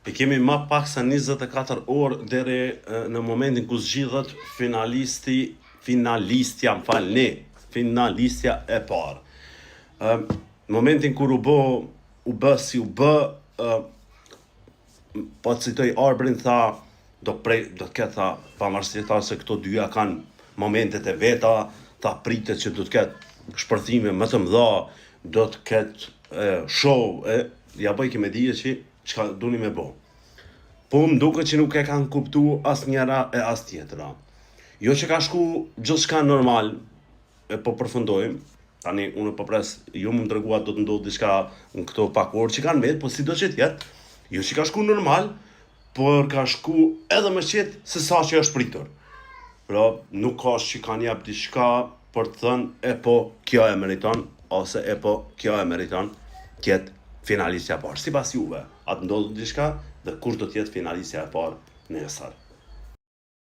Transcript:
I kemi ma pak se 24 orë deri në momentin ku zgjidhet finalistja e parë. Momentin kur u bë si u bë, po citoj Arbrin, tha, do të ketë, tha, pavarësisht tha se këto dyja kanë momentet e veta, tha pritet që do të ketë shpërthime më të mëdha, do të ketë show, ja bëj me dije që çka duni me bë. Po më duket që nuk e kanë kuptu as njëra e as tjetra. Jo që ka shku gjithçka normal, po përfundojmë. Tani unë po pres, ju më tregua do të ndodhë diçka në këto pak orë që kanë vetë, po sido që tjetë, jo që ka shku normal, por ka shku edhe më qetë se sa që është pritur. Pra, nuk ka që kanë jap diçka për të thënë po kjo e meriton, ose po kjo e meriton tjetë finalistja e parë. Sipas juve, atë ndodhë diçka dhe kush do të jetë finalistja e parë nesër.